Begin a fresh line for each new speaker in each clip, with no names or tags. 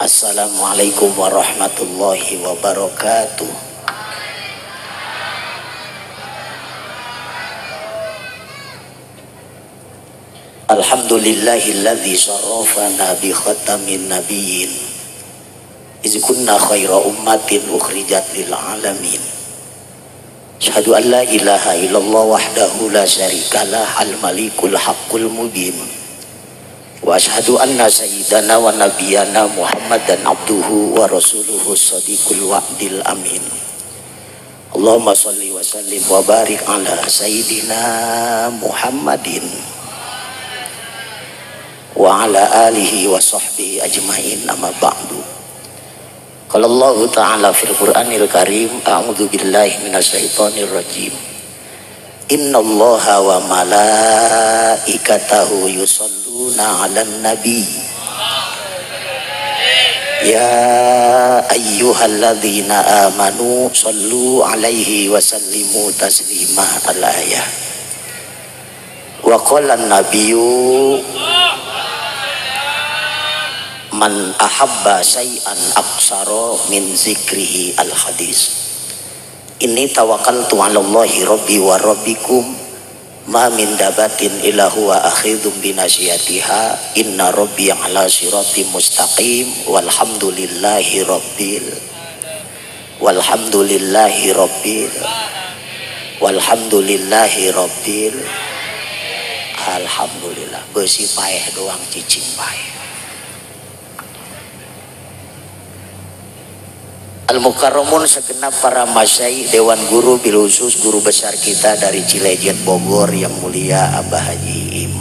Assalamualaikum warahmatullahi wabarakatuh. Alhamdulillahilladzi syarrafana bi khatamin nabiyyin iz kunna khaira ummatin ukhrijat lil alamin. Asyhadu an la ilaha illallah wahdahu la syarikalah al malikul haqqul mubin. Wa asyhadu anna sayyidana wa nabiyana Muhammadan abduhu wa rasuluhu shadiqul wa'dil amin. Allahumma shalli wa sallim wa barik ala sayyidina Muhammadin wa ala alihi wa sahbihi ajma'in, amma ba'du. Qala Allah ta'ala fil Qur'anil Karim, a'udzu billahi minasyaitonir rajim. Innallaha wa malaikatahu yusholluna 'alan nabi. Ya ayyuhalladzina amanu shallu 'alaihi wa sallimu taslima. Al-ayah. Wa qala an-nabiyyu man ahabba syai'an aksara min zikrihi al-hadis. Inni tawakkaltu 'ala Allahi rabbi wa rabbikum ma min dabatin illa huwa akhidhum bi nasyatiha inna rabbi 'ala siratim mustaqim walhamdulillahi rabbil alhamdulillah. Beusi paeh doang cicing paeh. Al-Mukarramun segenap para masyayikh Dewan Guru, bil khusus guru besar kita dari Cilejet Bogor yang mulia Abah Haji Im,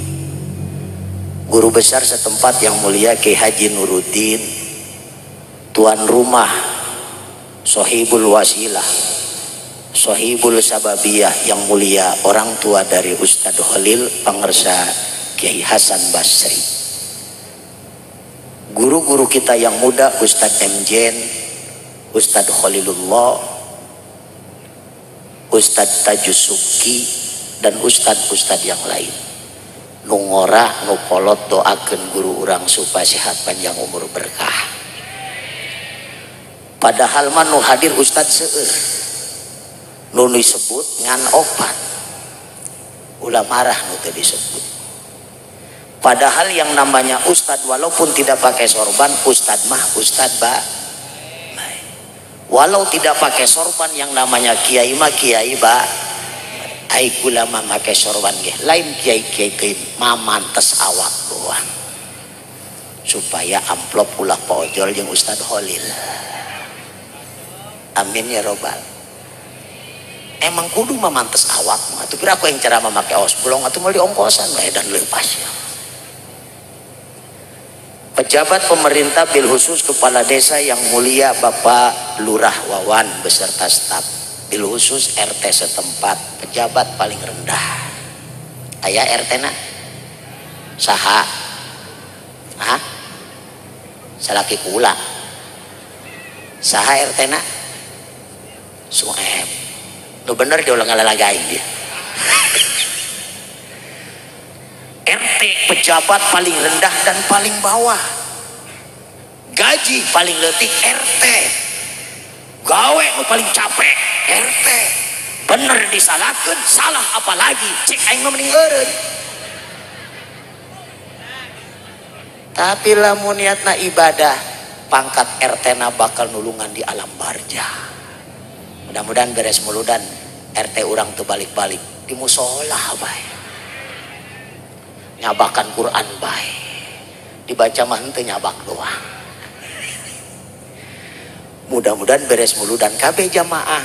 guru besar setempat yang mulia Kiai Haji Nuruddin, tuan rumah Sohibul Wasilah, Sohibul Sababiyah yang mulia orang tua dari Ustadz Khalil Pangersa Kiai Hasan Basri, guru-guru kita yang muda Ustadz Mjen, Ustadz Khalilullah, Ustadz Tajusuki, dan Ustadz yang lain. Nu ngorah, nu polot doakeun guru urang supaya sehat panjang umur berkah. Padahal mah nu hadir Ustadz seueur. Nu disebut ngan opat. Ulah marah nu teu disebut. Padahal yang namanya Ustadz walaupun tidak pakai sorban, Ustadz mah Ustadz walau tidak pakai sorban yang namanya kiai mah kiai ai kula mah make sorban ge lain kiai mamantes awak doang supaya amplop ulah paojol jeung Ustadz Khalil. Amin ya robbal. Emang kudu mamantes awak mah atuh kira aku yang cara make aos bolong atuh meuli ongkosan we dan leupas ya. Pejabat pemerintah bil khusus kepala desa yang mulia Bapak Lurah Wawan beserta staf, bil khusus RT setempat, pejabat paling rendah. Aya RT na saha? Hah? Salaki kula. Saha RT na? Sueb. Nu bener dia ulah ngalalagain dia. RT pejabat paling rendah dan paling bawah, gaji paling leutik RT, gawe nu paling capek RT, bener disalahkeun salah apalagi cek aing mah mending eureun. Tapi lamun niatna ibadah pangkat RT na bakal nulungan di alam barja. Mudah-mudahan beres muludan RT urang teu balik-balik di musola bae. Nyabakan Quran baik dibaca mah henteu nyabak doang. Mudah-mudahan beres mulu dan KB jamaah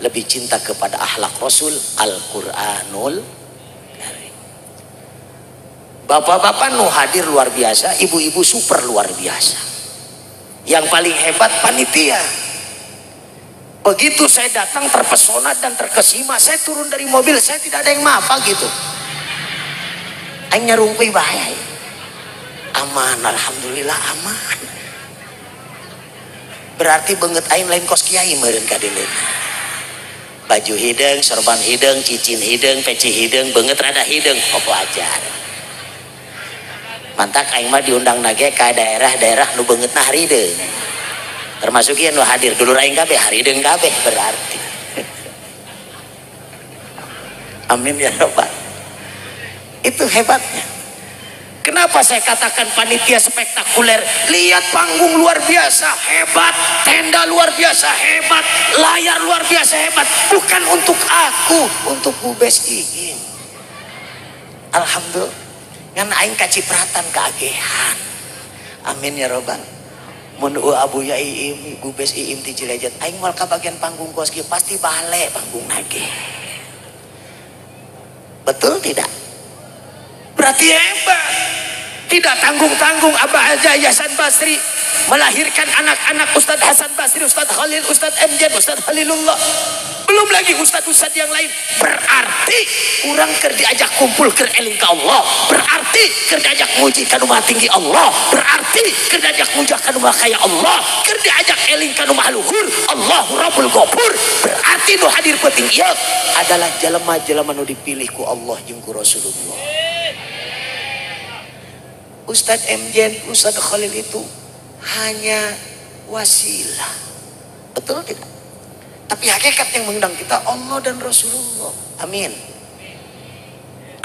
lebih cinta kepada akhlak Rasul Al-Quranul Karim. Bapak-bapak nu hadir luar biasa, ibu-ibu super luar biasa. Yang paling hebat panitia. Begitu saya datang terpesona dan terkesima, saya turun dari mobil, saya tidak ada yang maaf gitu. Aing nyarungkui bahaya. Aman, alhamdulillah aman. Berarti beungeut aing lain kos kiai meureun ka dieu. Baju hideung, sorban hideung, cicin hideung, peci hideung, beungeut rada hideung, wajar. mantak aing mah diundang nage ka daerah-daerah nu beungeutna harideung termasuk ieu nu hadir dulur aing kabeh harideung kabeh berarti. Amin ya rabbal. Itu hebatnya. Kenapa saya katakan panitia spektakuler? Lihat panggung luar biasa hebat, tenda luar biasa hebat, layar luar biasa hebat. Bukan untuk aku, untuk Bubes Iim. Alhamdulillah. Ngan aing kacipratan keagehan. Amin ya robbal. Mun Abu Ya Iim, Bubes Iim di Cilejet, aing mal ka bagian panggung kos kieu pasti bale panggung nage. Betul tidak? Berarti hebat. Tidak tanggung-tanggung Abah Haji Hasan Basri melahirkan anak-anak Ustadz Hasan Basri, Ustadz Khalil, Ustadz MJ, Ustadz Khalilullah, belum lagi Ustadz-Ustadz yang lain. Berarti kurang keur diajak kumpul keur eling ka Allah, berarti keur diajak muji ka nu maha tinggi Allah, berarti keur diajak muja ka nu maha kaya Allah, keur diajak eling ka nu maha luhur Allahu Rabbul Ghafur. Berarti nu hadir penting ieu adalah jelema-jelema nu dipilih ku Allah jeung ku Rasulullah. Ustadz MJ, Ustadz Khalil itu hanya wasilah, betul tidak? Tapi hakikat yang mengundang kita Allah dan Rasulullah. Amin.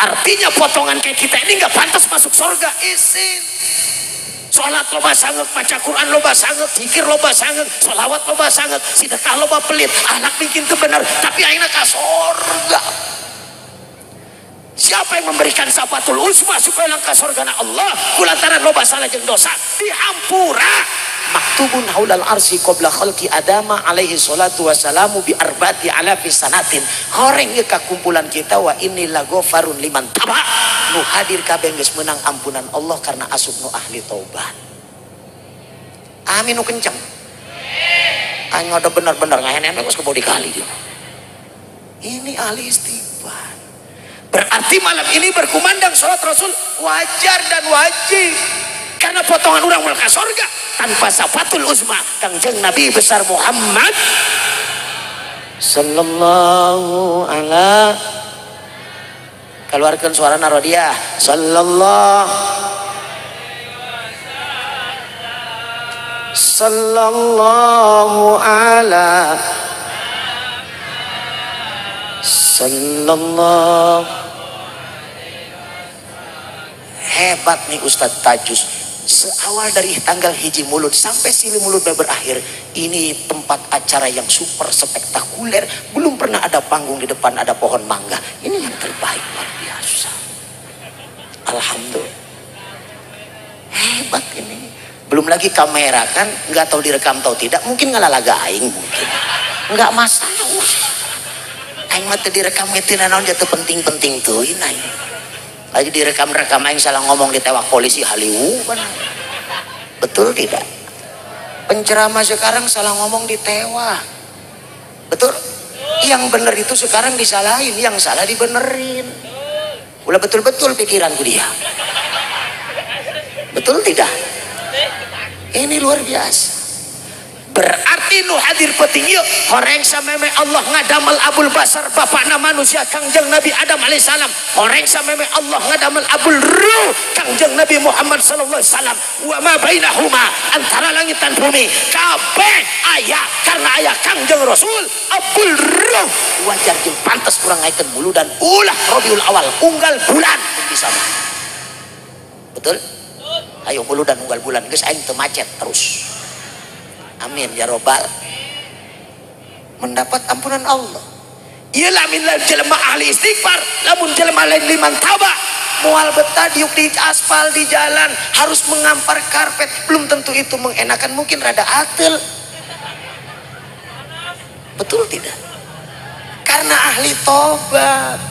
Artinya potongan kayak kita ini nggak pantas masuk surga. Isin sholat loba sanget, baca Quran loba sanget, zikir loba sanget, sholawat loba sanget, sedekah loba pelit, anak bikin itu benar, tapi akhirnya ke surga. Siapa yang memberikan syafatul uzma supaya langkah surgana Allah kulantaran loba salah jeung dosa dihampura. Maktubun haulal arsi qabla khalqi adama alaihi salatu wassalamu bi arbati alafi sanatin. Horeng ieu kakumpulan kita wa inni lagofarun liman taba. Nu hadir kabeh geus meunang ampunan Allah karena asup nu ahli taubat. Amin nu kenceng. Anu ada benar-benar ngahen-ngahen geus kebau dikali gitu. Ini ahli istighfar. Berarti malam ini berkumandang sholat Rasul wajar dan wajib karena potongan orang mulka surga tanpa syafatul uzma kangjeng Nabi besar Muhammad sallallahu ala keluarkan suara narodiyah sallallahu ala sallallahu. Hebat nih Ustadz Tajus, seawal dari tanggal hiji mulut sampai sili mulut berakhir, ini tempat acara yang super spektakuler, belum pernah ada panggung di depan ada pohon mangga, ini yang terbaik luar biasa. Alhamdulillah, hebat ini. Belum lagi kamera kan, nggak tahu direkam atau tidak, mungkin ngalalaga aing, mungkin nggak masalah. Aing mah teu direkam itu naon jatuh penting-penting tuh ini. Lagi direkam-rekam aing salah ngomong ditewak polisi Haliwu kan. Betul tidak? Penceramah sekarang salah ngomong ditewak. Betul? Yang benar itu sekarang disalahin, yang salah dibenerin. Ulah betul-betul pikiranku dia. Betul tidak? Ini luar biasa. Berarti nu hadir penting yuk horeng sameme Allah ngadamel Abul Basar bapakna manusia kangjeng Nabi Adam alaihissalam, horeng sameme Allah ngadamel Abul Ruh kangjeng Nabi Muhammad sallallahu alaihi wasallam, wa ma bainahuma antara langit dan bumi kabeh aya karena aya kangjeng Rasul Abul Ruh. Wajar jeung pantes urang ngaitkeun bulu dan ulah Rabiul Awal unggal bulan bisa mah. Betul? Ayo bulu dan unggal bulan geus aing teu macet terus. Amin ya robbal. Mendapat ampunan Allah. Ialah min jelema ahli istighfar, lamun jelema lain liman taba moal betah diuk di aspal di jalan harus mengampar karpet, belum tentu itu mengenakan, mungkin rada atel. Betul tidak? Karena ahli tobat.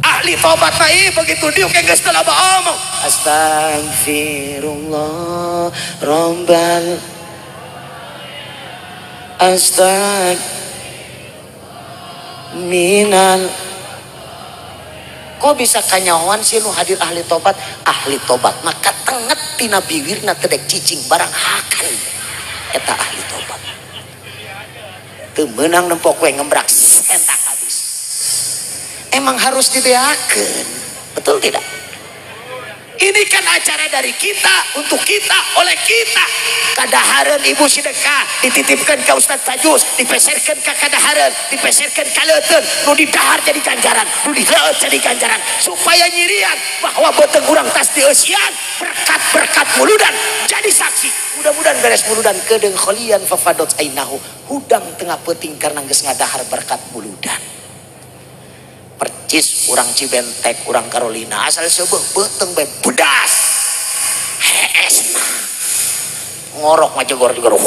Ahli tobat mah begitu diuk geus teu loba omong. Astagfirullah robbal astag minal. Kok bisa kanyawan sih nu hadir ahli tobat? Ahli tobat maka tenget tina bibirna tedek cicing barang hakan eta ahli tobat. Teu meunang nempok we ngembrak sentak habis. Emang harus dibeakeun. Betul tidak? Ini kan acara dari kita, untuk kita, oleh kita. Kadahareun ibu sedekah dititipkan ke Ustaz Tajus, dipeserkan ke kadahareun, dipeserkan ke leuteun, nu di dahar jadi ganjaran, nu di leuet jadi ganjaran, supaya nyirian bahwa beuteung urang tas dieusian berkat-berkat muludan jadi saksi. Mudah-mudahan beres muludan kedeung kholian fafadot ainahu, hudang tengah peuting karena geus ngadahar berkat muludan. Percis urang Cibentek, urang Carolina asal seubeuh beuteung bae bedas heesna ngorok ngajegor-jegor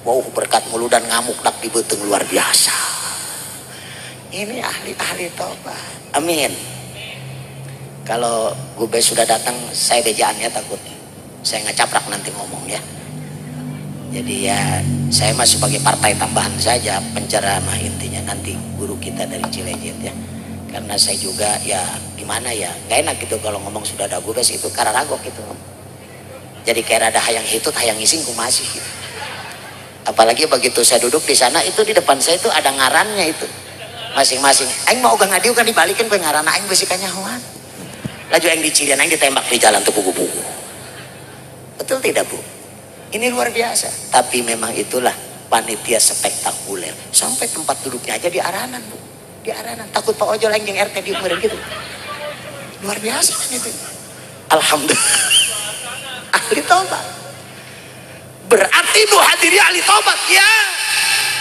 bau berkat muludan ngamuk dak di beuteung luar biasa. Ini ahli-ahli tobat. Amin. Kalau Gube sudah datang saya bejaannya, takut saya ngecaprak nanti ngomong ya. Jadi ya saya mah sebagai partai tambahan saja, penceramah intinya nanti guru kita dari Cilejet ya. Karena saya juga ya gimana ya, nggak enak gitu kalau ngomong sudah ada gubes itu kararagok gitu. Jadi kayak ada hayang hitut hayang ngising masih gitu. Apalagi begitu saya duduk di sana itu di depan saya itu ada ngarannya itu masing-masing. Aing mau gak ngadiu kan dibalikin ke ngaran aing besi kanyahoan. Laju aing dicirian aing ditembak di jalan tuh buku-buku. Betul tidak Bu? Ini luar biasa, tapi memang itulah panitia spektakuler. Sampai tempat duduknya aja di aranan Bu, di aranan. Takut Pak Ojo yang RT di umur gitu. Luar biasa kan itu. Alhamdulillah. Ahli tobat. Berarti nu hadiri ahli tobat ya.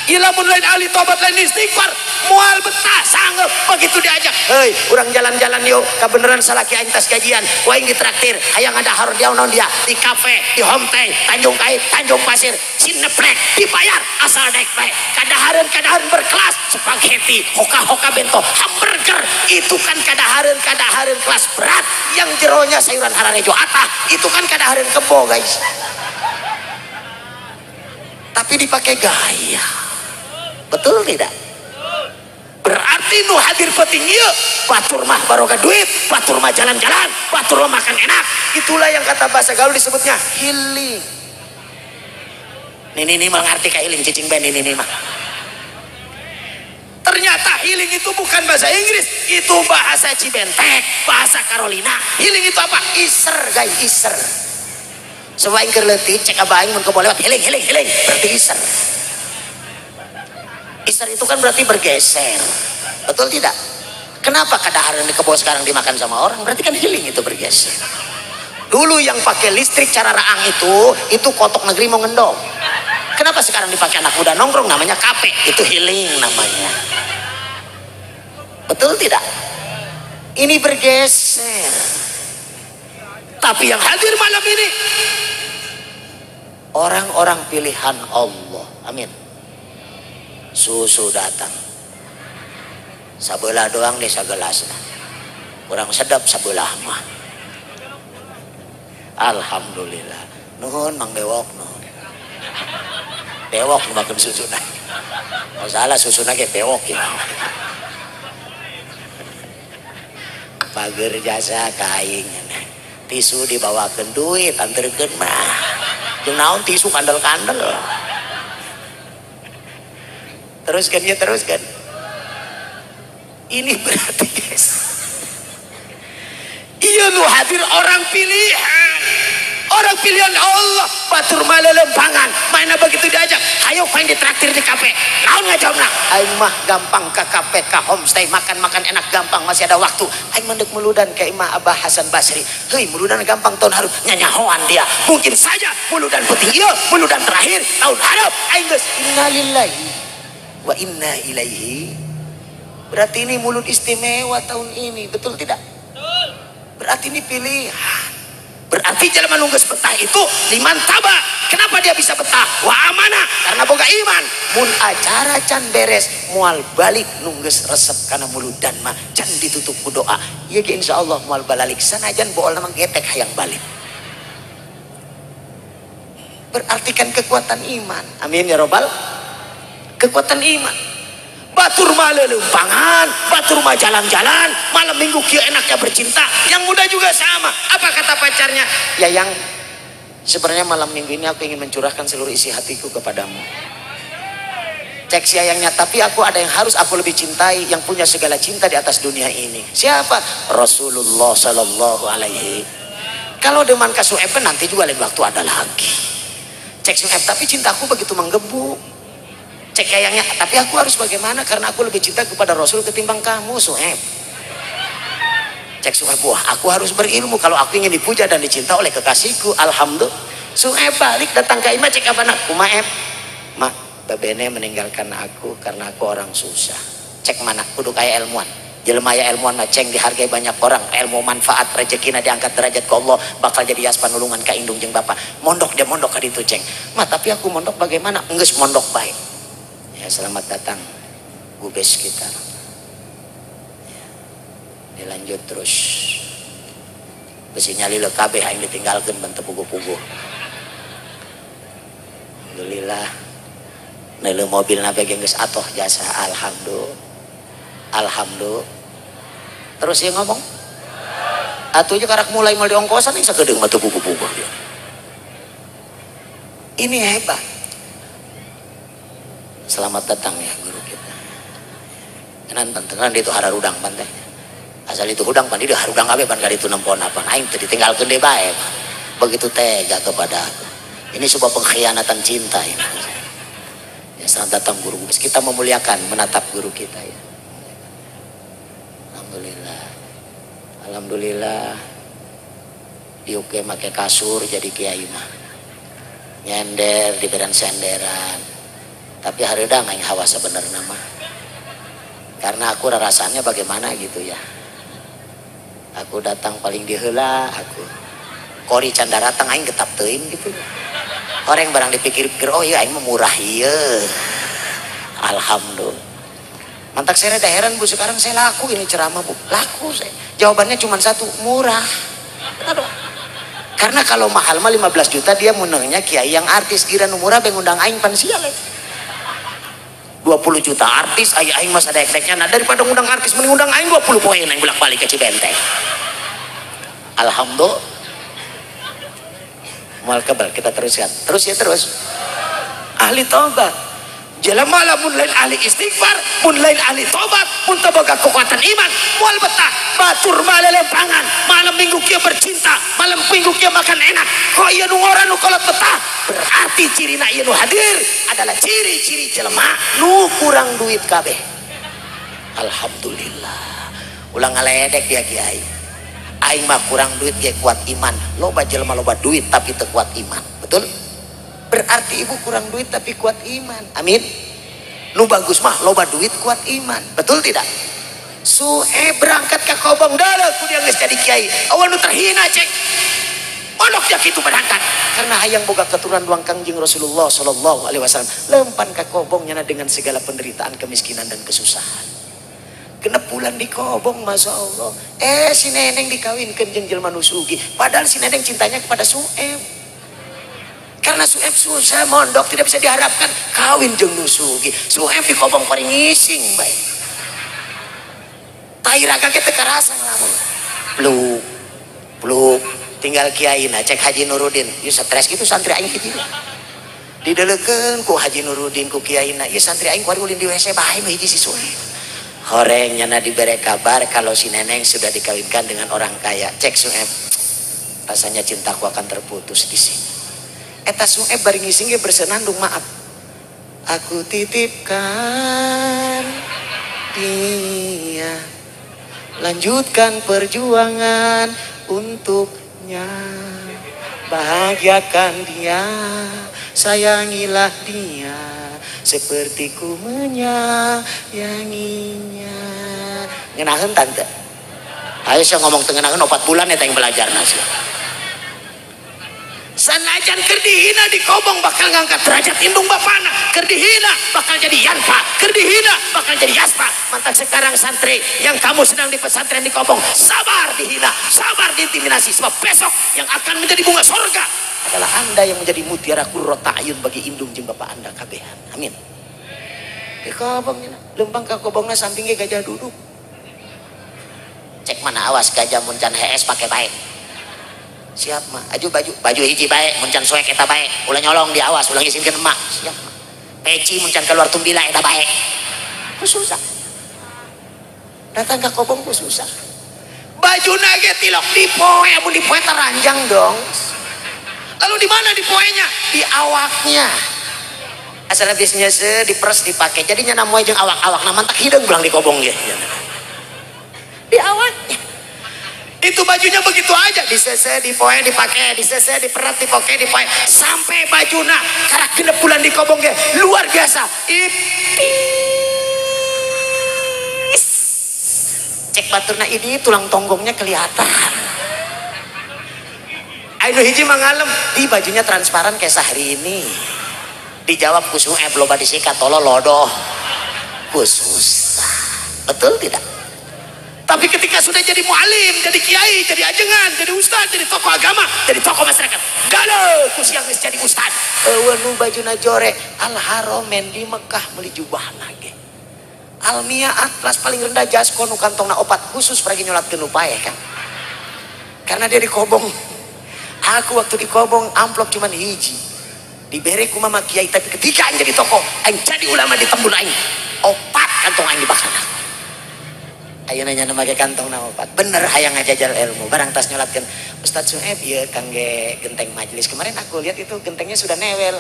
Ilamun lain ahli tobat lain istighfar, mual betah sanggup begitu diajak. Hei, orang jalan-jalan yuk, kebenaran salaki aing tas gajian, waing ditraktir, hayang ada harus dia non dia di kafe, di homestay, Tanjung Kai, Tanjung Pasir, Cineplek, dibayar asal naik baik. Kadahareun berkelas, spaghetti, hoka-hoka bento, hamburger, itu kan kadahareun kelas berat, yang jeronya sayuran hararejo atah, itu kan kadahareun kebo guys. Tapi dipakai gaya. Betul tidak? Berarti nu hadir penting ieu, batur mah barokah duit, batur mah jalan-jalan, batur mah makan enak. Itulah yang kata bahasa gaul disebutnya healing. Ini mengerti ka healing cicing ben ini mah. Ternyata healing itu bukan bahasa Inggris, itu bahasa Cibentek, bahasa Carolina. Healing itu apa? Iser guys, iser. Sewaing keur leutik cek abah aing mun keboleh healing, berarti iser. Iser itu kan berarti bergeser, betul tidak? Kenapa kadahareun di kebo sekarang dimakan sama orang? Berarti kan healing itu bergeser. Dulu yang pakai listrik cara raang itu kotok negeri mau ngendong. Kenapa sekarang dipakai anak muda nongkrong? Namanya kape, itu healing namanya. Betul tidak? Ini bergeser. Tapi yang hadir malam ini orang-orang pilihan Allah. Amin. Susu datang sabelah doang deh sagelas kurang sedap sabelah mah. Alhamdulillah. Nuhun Mang Bewok, nuhun. Bewok nu makan susuna. Masalah susuna ge bewok gitu. Pager jasa kaing. Tisu dibawakeun duit anterkeun mah. Jeung naon tisu kandel-kandel. Teruskan. Ini berarti guys, iya nu hadir orang pilihan Allah, batur malelempangan, mana begitu diajak, ayo main ditraktir di kafe, naon ngajawabna, aing mah gampang ke kafe, ke homestay, makan enak gampang, masih ada waktu, aing mendek muludan ke Imam Abah Hasan Basri, hei muludan gampang tahun harap nyanyahoan dia, mungkin saja muludan putih iya, muludan terakhir tahun harap, aing geus innalillahi wa inna ilaihi. Berarti ini mulut istimewa tahun ini, betul tidak? Betul. Berarti ini pilihan. Berarti jalan manunggus betah itu liman taba. Kenapa dia bisa betah? Wa amanah, karena boga iman. Mun acara can beres mual balik nunggus resep karena muludan mah can ditutup ku doa. Ya insyaallah mual balik sanajan bool namang getek hayang balik. Berarti kan kekuatan iman. Amin ya robbal. Kekuatan iman. Batur mah lelempangan, batur mah jalan-jalan, malam minggu kieu enaknya bercinta. Yang muda juga sama. Apa kata pacarnya? Ya yang sebenarnya malam minggu ini aku ingin mencurahkan seluruh isi hatiku kepadamu. Cek si ayangnya, tapi aku ada yang harus aku lebih cintai, yang punya segala cinta di atas dunia ini. Siapa? Rasulullah Sallallahu Alaihi. Kalau deman ke Su'eb nanti juga lain waktu ada lagi. Cek Su'eb, tapi cintaku begitu menggebu. Cek ayangnya, tapi aku harus bagaimana karena aku lebih cinta kepada Rasul ketimbang kamu Su'eb. Cek Su'eb, wah aku harus berilmu kalau aku ingin dipuja dan dicinta oleh kekasihku. Alhamdulillah. Su'eb balik datang ke Ima, cek apa nak? Kumaeb, mak babene meninggalkan aku karena aku orang susah. Cek mana kudu kaya ilmuwan, jelema aya ilmuwan mah ceng dihargai banyak orang, ilmu manfaat rezekina diangkat derajat ke Allah, bakal jadi yaspan nulungan ka indung jeung bapak. Mondok dia mondok ka ditu ceng. Mah tapi aku mondok bagaimana? Enggeus mondok baik. Ya selamat datang gubes kita. Ya, dilanjut terus. Besi nyali le kabeh aing ditinggalkeun ban teu puguh-puguh. Alhamdulillah. Nelu mobil nabe geus atoh jasa. Alhamdulillah. Terus dia ngomong, atuh aja karak mulai mal diongkosan ini sagedeng mah teu puguh-puguh dia. Ini hebat. Selamat datang ya guru kita. Kenan pantenan itu hararudang pan teh. Asal itu hudang pan di harudang kabeh pan kali itu nempon apa. Aing teu ditinggalkeun deui bae. Begitu tega kepada aku. Ini sebuah pengkhianatan cinta ini. Selamat datang guru. Kita memuliakan, menatap guru kita ya. Alhamdulillah. Alhamdulillah. Diuke make kasur jadi kiai mah. Nyender diberikan senderan. Tapi hareudang aing hawa sebenarnya mah. Karena aku rasanya bagaimana gitu ya. Aku datang paling diheula aku. Kori canda datang aing getap teuing gitu. Orang barang dipikir-pikir, oh iya aing murah iya. Alhamdulillah. Mantak saya ada heran bu, sekarang saya laku ini ceramah bu. Laku saya. Jawabannya cuma satu, murah. Aduh. Karena kalau mahal mah 15 juta dia menengnya kiai yang artis, kira murah ngundang aing pan sial. 20 juta artis, aing mas ada efeknya. Nah daripada ngundang artis, mending ngundang aing 20 poin yang bolak-balik ke Cibenteng. Alhamdulillah. Mal kebal kita teruskan. Terus ya terus. Ahli tobat. Jelema lamun lain ahli istighfar, mun lain ahli tobat, mun teu boga kekuatan iman, moal betah batur malelempangan. Malam minggu kieu bercinta, malam minggu kieu makan enak. Kok ieu nu ngora nu kolot betah? Berarti cirina ieu nu hadir adalah ciri-ciri jelema nu kurang duit kabeh. Alhamdulillah. Ulang ngaledek dia kiai. Aing mah kurang duit ge kuat iman. Loba jelema loba duit tapi teu kuat iman. Betul? Berarti ibu kurang duit tapi kuat iman. Amin. Nu bagus mah loba duit kuat iman. Betul tidak? Su'eb berangkat ke Kobong dalam ku dia geus jadi kiai. Awan nu terhina cek. Mondok dia kitu berangkat karena hayang boga keturunan duang Kangjeng Rasulullah sallallahu alaihi wasallam. Lempan ke Kobong nyana dengan segala penderitaan, kemiskinan dan kesusahan. Genep bulan di Kobong, masya Allah. Si neneng dikawinkan jeung jelema nu sugih. Padahal si neneng cintanya kepada Su'eb. Karena Su'eb susah mondok, tidak bisa diharapkan kawin jeung nu sugih. Su'eb di Kobong paling ngising bae. Tairaga kita kerasa ngelamun. Pluk. Tinggal kiai na cek Haji Nuruddin. Ieu stres gitu santri aing kitu. Didelekeun ku Haji Nuruddin ku kiai na. Ieu santri aing kuari ulin di WC bae mah hiji si Su'eb. Horengnya na diberi kabar kalau si neneng sudah dikawinkan dengan orang kaya. Cek Su'eb, rasanya cintaku akan terputus di sini. Eta Su'eb bari ngising ge bersenandung, maaf. Aku titipkan dia, lanjutkan perjuangan untuknya, bahagiakan dia, sayangilah dia seperti ku menyayanginya. Ngenaheun tante. Ayo saya ngomong tengenaheun 4 bulan eta yang belajar nasi. Sanajan keur dihina di Kobong bakal ngangkat derajat indung bapana, keur dihina bakal jadi yanfa, keur dihina bakal jadi yaspa. Mantan sekarang santri yang kamu sedang di pesantren di Kobong, sabar dihina, sabar diintimidasi, sebab besok yang akan menjadi bunga sorga adalah anda yang menjadi mutiara qurrata ayun bagi indung jeung bapak anda kabehan. Amin. Di Kobong lempang ke Kobongna sampingnya gajah duduk. Cek mana awas gajah muncan HS pakai baik. Siap mah, baju hiji baik, muncan soek eta baik. Ulah nyolong di awas, ulah ngisinkeun emak. Siap mah. peci muncan keluar tumbila eta bae ku susah datang ke kobong ku susah baju nage tilok dipoe amun dipoe teranjang dong lalu di mana dipoenya di awaknya asal biasanya diperes dipakai jadinya namoy jeung awak-awak na mantak hideung pulang di kobong ge di awaknya itu bajunya begitu aja disese dipoe dipakai disese diperat dipoke dipoe sampai bajuna karak genep bulan di kobong ge luar biasa ipis cek baturna ini tulang tonggongnya kelihatan ayo hiji mangalem di bajunya transparan kayak sehari ini dijawab kusu loba disikat tolo lodoh khusus betul tidak tapi ketika sudah jadi mualim jadi kiai jadi ajengan jadi ustad jadi tokoh agama jadi tokoh masyarakat galau kusiang geus jadi ustad nu bajuna jore al haromen di Mekah meuli jubah nage almia atlas paling rendah jasko nu kantongna opat khusus pergi nyolatkeun upaya kan karena dia di kobong aku waktu di kobong amplop cuman hiji diberi ku mama kiai tapi ketika aing jadi tokoh aing jadi ulama di tembul aing opat kantong aing dibakar ayeuna nya make kantong na opat bener hayang ngajajal ilmu barang tas nyolatkeun Ustaz Sueb ieu kangge genteng majelis kemarin aku lihat itu gentengnya sudah newel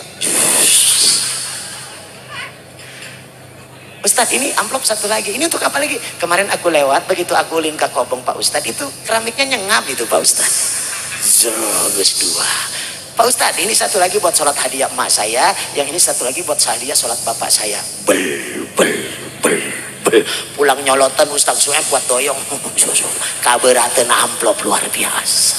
Ustaz ini amplop satu lagi ini untuk apa lagi kemarin aku lewat begitu aku ulin ke kobong Pak Ustaz itu keramiknya nyengap itu Pak Ustaz geus dua Pak Ustadz ini satu lagi buat sholat hadiah emak saya yang ini satu lagi buat hadiah sholat bapak saya bel pulang nyolotan Ustadz Sueb buat doyong kaberateun amplop luar biasa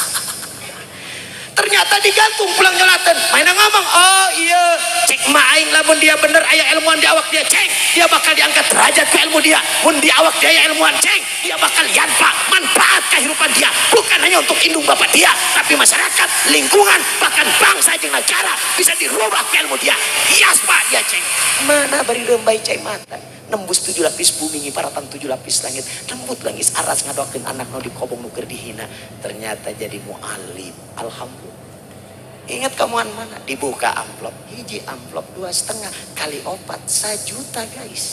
ternyata digantung pulang nyolatan mainan ngomong oh iya cek emak aing lamun dia bener aya ilmuwan di awak dia cek dia bakal diangkat derajat ke ilmu dia mun di awak dia aya ilmuwan cek dia bakal yanfa manfaat kehidupan dia bukan hanya untuk indung bapak dia tapi masyarakat lingkungan bahkan bangsa jeung negara bisa dirubah ke ilmu dia hias pak dia cek mana bari lembay cai mata nembus 7 lapis bumi ngiparatan 7 lapis langit lembut langis aras ngadoakeun anak nu di kobong nu keur dihina ternyata jadi mualim alhamdulillah ingat kamuan mana dibuka amplop hiji amplop 2,5 kali 4 1 juta guys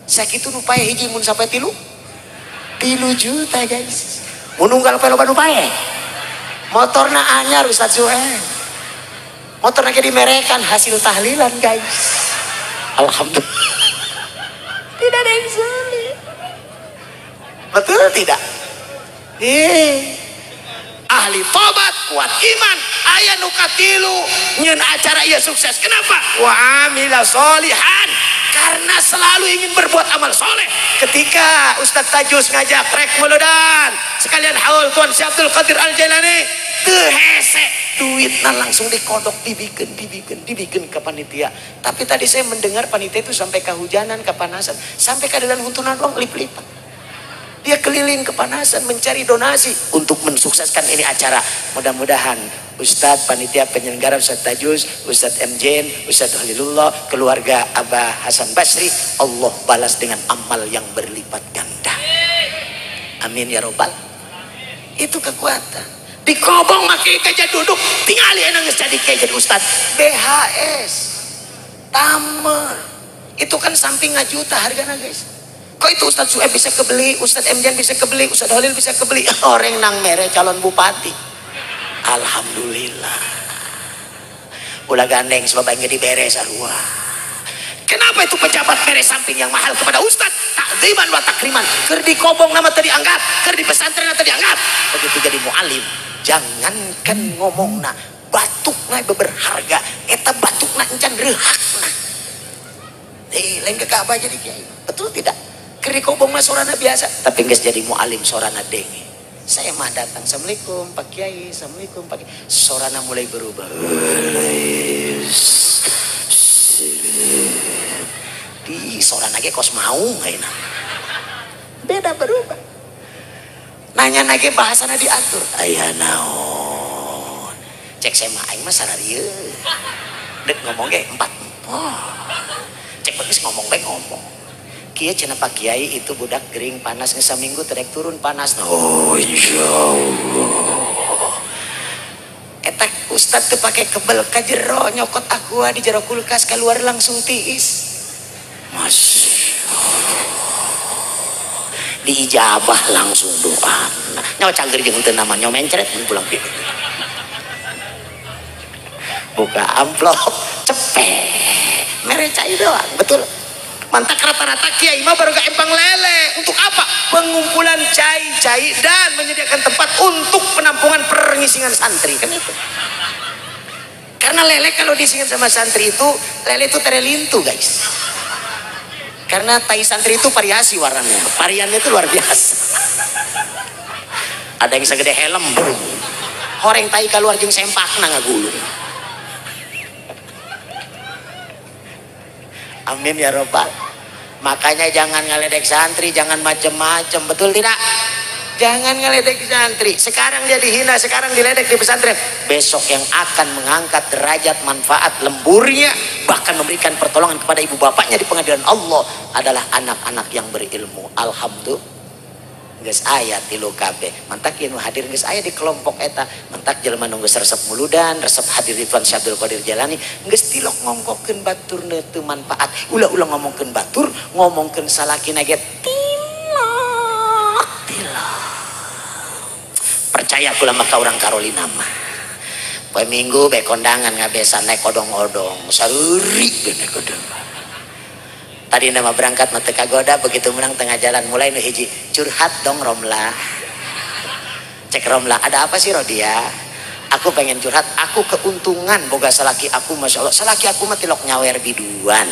sakitu nu pae hiji mun sampai 3 juta guys mun unggal pe loba nu pae motorna anyar Ustaz Sueb motorna ge dimerekan hasil tahlilan guys alhamdulillah tidak ada yang sulit betul tidak ahli tobat kuat iman aya nu katilu nyeun acara ieu sukses kenapa wa amila sholihan karena selalu ingin berbuat amal soleh ketika Ustadz Tajus ngajak rek meuledan sekalian haul Tuan Si Abdul Qadir Al Jailani teu hese duitna langsung dikodok dibikeun ke panitia tapi tadi saya mendengar panitia itu sampai kehujanan kepanasan sampai keadaan huntunan doang lip-lipat dia keliling kepanasan mencari donasi untuk mensukseskan ini acara mudah-mudahan Ustadz panitia penyelenggara Ustadz Tajus Ustadz Mjen Ustadz Halilullah keluarga Abah Hasan Basri Allah balas dengan amal yang berlipat ganda amin ya robbal itu kekuatan di kobong make kaja duduk tinggal enak jadi kayak jadi Ustadz BHS tamer itu kan samping ngajuta harganya guys kok itu Ustadz Sueb bisa kebeli Ustadz Mjan bisa kebeli Ustadz Halil bisa kebeli orang nang mere calon bupati alhamdulillah ulah gandeng sebab aing diberes arwah kenapa itu pejabat beres samping yang mahal kepada Ustadz takziman wa takriman keur di kobong nama tadi angkat keur di pesantren tadi angkat begitu jadi mualim jangankan ngomongna batukna berharga eta batukna encan reuhakna lain ke Ka'bah jadi kiai betul tidak keur di kobong mah sorana biasa tapi geus jadi mualim sorana denge saya mah datang assalamualaikum Pak Kiai assalamualaikum Pak Kiai sorana mulai berubah di sorana ge kos mau ayeuna beda berubah nanya nage bahasana diatur aya naon cek saya mah aing mah sararieu dek ngomong ge 4 cek begitu ngomong bae ngomong kieu cenah Pak Kiai itu budak gering panas geus saminggu terek turun panas oh insyaallah eta Ustad tuh pakai kebel ka jero nyokot aqua di jero kulkas keluar langsung tiis. Mas diijabah langsung doa. Nyawa cangger jeung teu nama nyawa mencret pulang pieu. Buka amplop cepet mere cai doang, betul. Mantak rata-rata kiai mah baru gak empang lele. Untuk apa? Pengumpulan cai dan menyediakan tempat untuk penampungan perngisingan santri, kan itu. Karena lele kalau diisingin sama santri itu, lele itu terelintu guys. Karena tai santri itu variasi warnanya, variannya itu luar biasa. Ada yang segede helm, horeng tai keluar jeung sempakna ngagulung. Amin ya robbal. Makanya jangan ngeledek santri, jangan macem-macem, betul tidak? Jangan ngeledek santri. Sekarang dia dihina, sekarang diledek di pesantren. Besok yang akan mengangkat derajat manfaat lemburnya, bahkan memberikan pertolongan kepada ibu bapaknya di pengadilan Allah adalah anak-anak yang berilmu. Alhamdulillah. Geus aya tilu kabeh. Mantak ieu hadir geus aya di kelompok eta. Mantak jelema nu geus resep muludan, resep hadir Ridwan Syekh Abdul Qadir Jalani, geus tilok ngongkokeun baturna teu manfaat. Ulah-ulah ngomongkeun batur, ngomongkeun salakina ge tilok. Percaya kula maka urang Carolina mah. Poe Minggu be kondangan ngabesan naik odong-odong, sareuri naik odong. Tadi nama berangkat mata kagoda, begitu menang tengah jalan mulai nu hiji curhat dong Romlah. Cek Romlah, ada apa sih Rodia? Aku pengen curhat, aku keuntungan boga salaki aku, masya Allah. Salaki aku mah tilok nyawer biduan,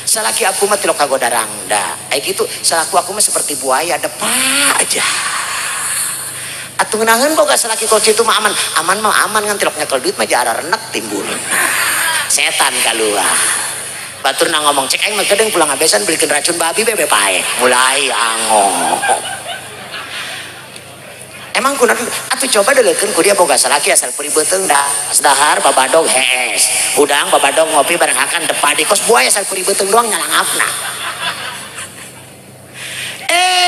salaki aku mah tilok kagoda rangda, kayak gitu. Salaki aku mah seperti buaya depa aja. Atuh ngeunangeun boga salaki koci itu mah aman, aman mah aman kan tilok nyekel duit mah jara renek timbul. Setan kaluar. Batur na ngomong cek aing mah gedeng pulang ngabesan belikeun racun babi bebe pae. Mulai angong. Emang kunaon atuh coba deuleukeun ku dia boga salaki asal peri beuteung da. Dahar babadog hees. Udang babadog ngopi bareng hakan depa di kos buaya asal peri beuteung doang nyalangapna.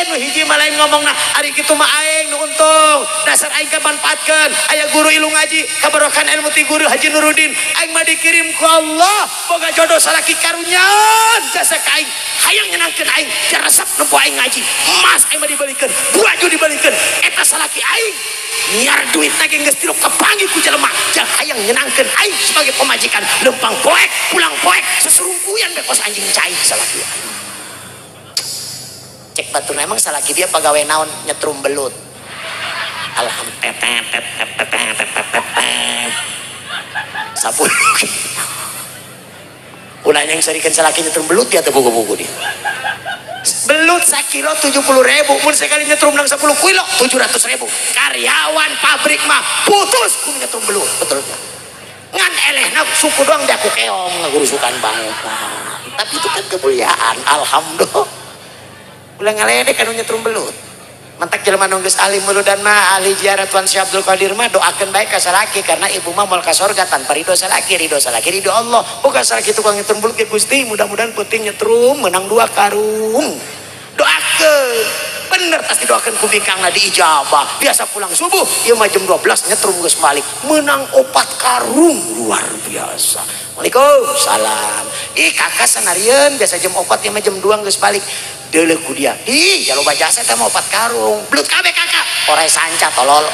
Nu hiji mah lain ngomongna ari kitu mah aing nu untung dasar aing kamanfaatkeun aya guru ilmu ngaji kabarokan ilmu ti guru Haji Nuruddin aing mah dikirim ku Allah boga jodoh salaki karunyan jasa ka aing hayang nyenangkeun aing jaresep nempo aing ngaji emas aing mah dibalikeun baju dibalikeun eta salaki aing niar duit lagi geus tiluk kepanggih ku jelema jang hayang nyenangkeun aing sebagai pemajikan lempang poek pulang poek sesurungkuyan bekos anjing cai salaki aing. Cek batur emang salaki dia pegawai naon nyetrum belut. Alhamdulillah. Sapuluh. Ulah yang sarikeun salaki nyetrum belut dia teu buku-buku dia. Belut sakilo 70.000, mun sekali nyetrum nang 10 kilo 700.000. Karyawan pabrik mah putus ku nyetrum belut, betul. Ngan elehna suku doang dia ku keong ngagurusukan banget. Tapi itu kan kemuliaan, alhamdulillah. Ulah ngaledek anu nyetrum belut. Mantak jelema nu geus alim muludan mah ahli ziarah Tuan Syekh Abdul Qadir mah doakeun bae ka salaki karena ibu mah moal ka surga tanpa ridho salaki, ridho Allah. Boga salaki tukang nyetrum belut ge Gusti, mudah-mudahan penting nyetrum menang 2 karung. Doakeun. Bener tas didoakeun ku bikangna diijabah. Biasa pulang subuh, ieu mah jam 12 nyetrum geus balik. Menang 4 karung luar biasa. Waalaikumsalam. Ih kakak sanarieun biasa jam 4 ieu mah jam 2 geus balik. Deuleuh ku dia. Ih, jalo bajasa teh mah 4 karung. Belut kabeh kakak. Ore sanca tolol.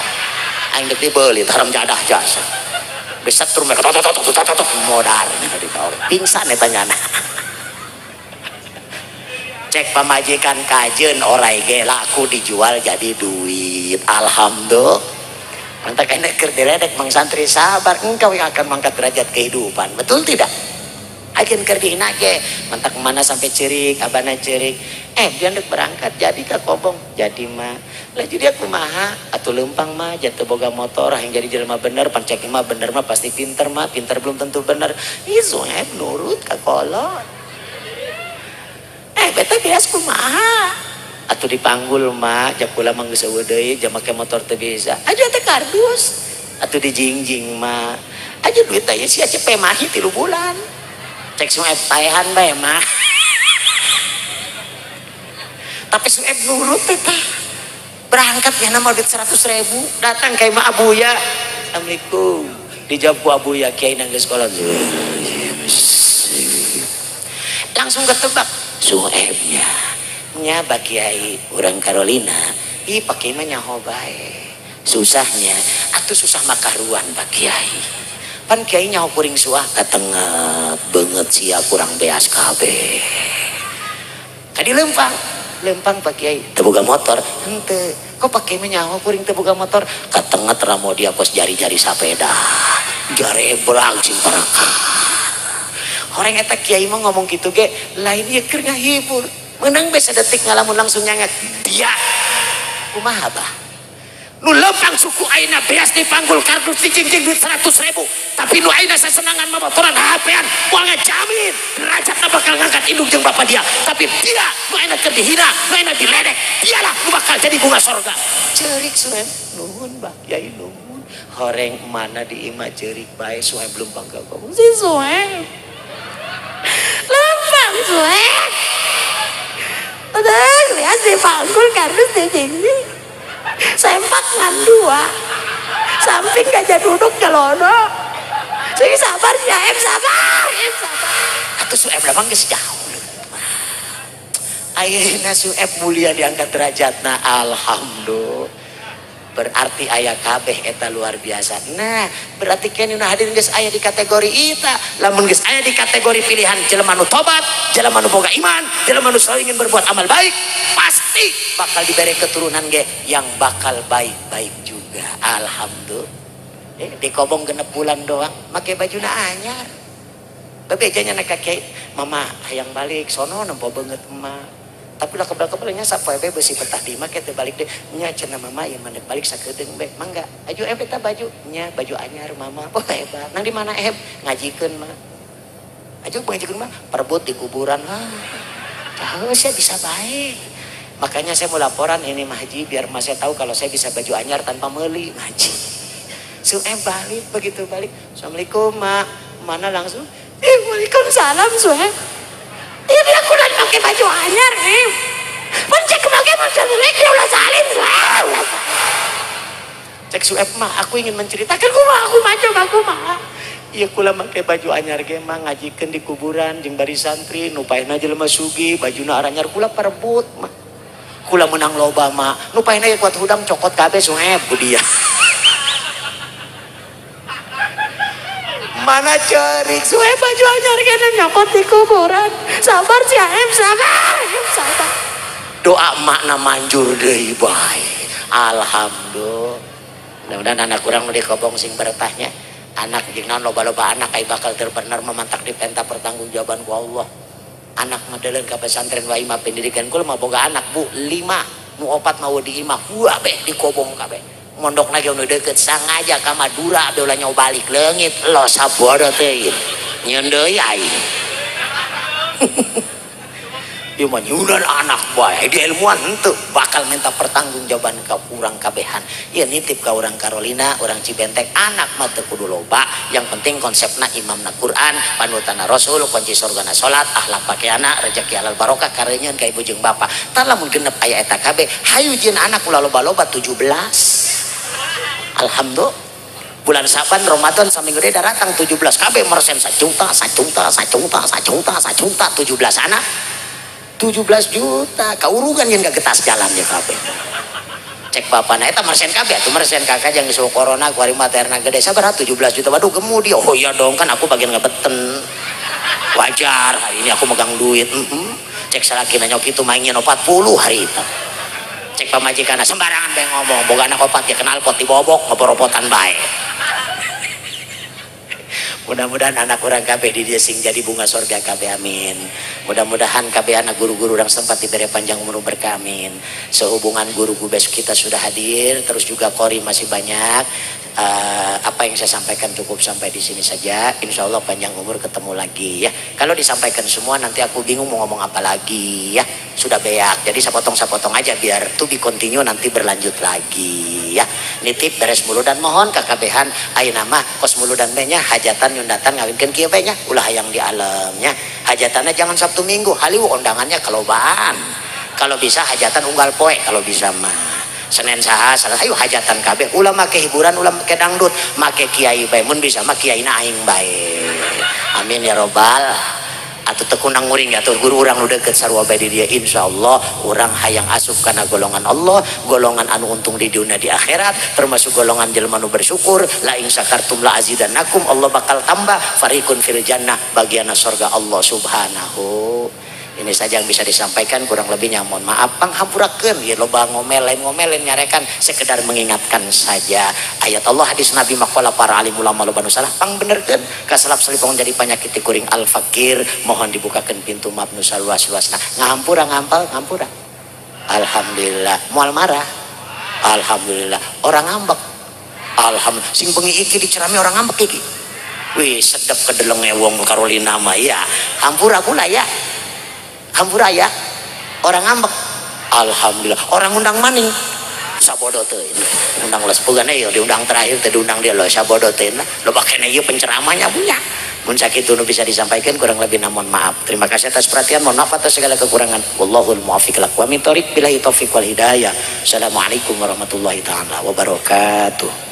Aing deuk dibeuli haram jadah jasa. Bisa trum modar di kaur. Pingsan eta nyana. Cek pamajikan kajeun orai ge laku dijual jadi duit. Alhamdulillah. Mantak enek keur diledek mang santri sabar engkau yang akan mangkat derajat kehidupan. Betul tidak? Agen keur dihina ge mantak mana sampai cerik abana cerik dia hendak berangkat jadi ka kobong jadi mah laju dia kumaha atuh leumpang mah jatuh boga motor yang jadi jelema bener pancek mah bener mah pasti pinter mah pinter belum tentu bener ieu nurut ka kolot beta bias kumaha atuh dipanggul mah jak kula mah geus eueuh deui jam make motor teu bisa aja teh kardus atuh dijingjing mah aja duit teh sia cepet mahi 3 bulan cek Sueb taehan bae mah tapi Sueb nurut teh berangkat ya nama duit 100.000 datang ke Mak Abuya Assalamualaikum dijawab ku Abu ya Kiai nang sekolah langsung ketebak Suebnya nya Pak Kiai orang Carolina i pakai mah nyaho bae susahnya atuh susah makaruan Pak Kiai pan Kiai nyaho kuring suah katenget banget sia kurang beas kabeh kadi lempang Pak Kiai teu boga motor henteu kok pakai mah nyaho kuring teu boga motor katenget ramo dia pos jari-jari sapeda garebrang cing paraka orang eta Kiai mah ngomong gitu ge lain ieu keur ngahibur menang be sadetik ngalamun langsung nyangat dia kumaha bah nu lempang suku aina beas dipanggul kardus dijingjing duit 100.000 tapi nu aina sasenangan motoran HP-an moal ngajamin derajatna bakal ngangkat indung jeung bapak dia tapi dia nu aina keur dihina nu aina diledek dialah nu bakal jadi bunga sorga ceurik Suem nuhun bah Kiai nuhun horeng mana di imah ceurik bae Suem belum bangga ngomong si Suem lempang Suem udah lihat dipanggul kardus dijingjing sempak ngan dua samping gajah duduk nyelono sing sabar ya sabar atuh Sueb lamang geus jauh ayeuna Sueb mulia diangkat derajatna alhamdulillah berarti aya kabeh eta luar biasa nah berarti kenuna hadirin geus aya di kategori eta lamun geus aya di kategori pilihan jelema nu tobat jelema nu boga iman jelema nu selalu ingin berbuat amal baik pasti bakal diberi keturunan ge yang bakal baik-baik juga alhamdulillah dikobong genep bulan doang make bajuna anyar babejanya nak Kiai mama hayang balik sono nempo beungeut emak tapi lah kebal-kebalnya sapoe beusi petah di make teu balik deh nya cenah mama yang mandek balik sakedeung be mangga aju eta baju nya baju anyar mama oh hebat nang di mana ngajikeun mah aju ngajikeun mah perebut di kuburan tahu saya bisa baik makanya saya mau laporan ini Mah Haji biar Mas saya tahu kalau saya bisa baju anyar tanpa meuli Haji Suem balik begitu balik Assalamualaikum mak mana langsung waalaikumsalam Suem iya bilang kulan pakai baju anyar nih mencek pakai macam lagi ulah salin cek Sueb mah aku ingin menceritakan aku mah iya kula pakai baju anyar ge mah ngajikeun di kuburan jeung bari santri nu paehna jelema sugih bajuna anyar kula parebut mah kula menang loba mah nu paehna kuat hudang cokot kabeh Sueb ku dia mana cerik Sueb baju anyar kena nyokot di kuburan sabar sabar doa makna manjur deui bae alhamdulillah mudah-mudahan anak kurang nu dikobong sing bertahnya anak jeung naon loba-loba anak ai bakal terbenar memantak di penta pertanggungjawaban ku Allah anak madeleun ka pesantren wa imah pendidikan kula mah boga anak Bu 5 nu 4 mah di imah be dikobong kabeh mondok lagi nu deket sangaja ka Madura abdi ulah nyawa balik leungit lo sabodo teh nyeun deui aing ieu mah nyunan anak bae di ilmuan henteu bakal minta pertanggungjawaban ka urang kabehan ieu nitip ka urang Carolina urang Cibentek anak mah teu kudu loba yang penting konsepna imamna Quran panutanna Rasul kunci surgana salat akhlak pakaiana rezeki halal barokah kareunyeun ka ibu jeung bapa tah lamun genep aya eta kabeh hayu jieun anak ulah loba-loba 17 alhamdulillah bulan Saban Ramadan saminggu deui datang 17 kabeh mersen 1 juta 17 anak 17 juta kaurugan yang gak getas jalannya kabeh cek bapana eta mersen kabeh atuh mersen kakak jeung isu corona kuari materna gede sabaraha 17 juta waduh gemu dia oh iya dong kan aku bagian ngebeten wajar hari ini aku megang duit cek salakina nyok kitu maingnya 40 hari itu cek pamajikanna sembarangan bae ngomong boga anak opat ya kenal pot dibobok ngoporopotan bae mudah-mudahan anak orang kabeh di dia sing jadi bunga surga kabeh amin mudah-mudahan kabeh anak guru-guru yang sempat diberi panjang umur berkah amin sehubungan guru-guru besok kita sudah hadir terus juga kori masih banyak apa yang saya sampaikan cukup sampai di sini saja insya Allah panjang umur ketemu lagi ya kalau disampaikan semua nanti aku bingung mau ngomong apa lagi ya sudah beak jadi sapotong-sapotong aja biar to be continue nanti berlanjut lagi ya nitip beres mulu dan mohon kakabehan ayeuna mah kos mulu dan nya hajatan nyundatan ngawinkeun kieu nya ulah hayang di alemnya hajatannya jangan Sabtu Minggu haliu undangannya kelobaan kalau bisa hajatan unggal poe kalau bisa mah Senin saha salah ayo hajatan kabeh ulah make hiburan ulah make dangdut make kiai bae mun bisa mah kiaina aing bae amin ya robbal atau tekunang nguring atau guru orang nu deket sarua bae di dia insyaallah urang hayang asup kana golongan Allah golongan anu untung di dunia di akhirat termasuk golongan jelema nu bersyukur la in syakartum la azidannakum Allah bakal tambah fariqun fil jannah bagianna surga Allah subhanahu. Ini saja yang bisa disampaikan, kurang lebihnya mohon maaf panghampurakeun ya loba ngomelen nyarekan sekedar mengingatkan saja ayat Allah hadis Nabi maqala para alim ulama loba nu salah pang benerkeun kasalap salipong jadi penyakit kuring al fakir mohon dibukakan pintu maaf nu saluas-luasna ngahampura ngampura alhamdulillah moal marah alhamdulillah orang ngambek alhamdulillah sing bengi iki dicerami orang ngambek iki wih sedep kedelenge wong Carolina mah ya hampura pula ya hampura ya orang ngambek alhamdulillah orang undang maning sabodo teh undang les pegan ya diundang terakhir teh diundang dia lo sabodo teh lo bakene ieu penceramahnya punya mun sakitu nu bisa disampaikan kurang lebih mohon maaf terima kasih atas perhatian mohon maaf atas segala kekurangan wallahul muwaffiq lakum wa min thoriq billahi taufiq wal hidayah assalamualaikum warahmatullahi taala wabarakatuh.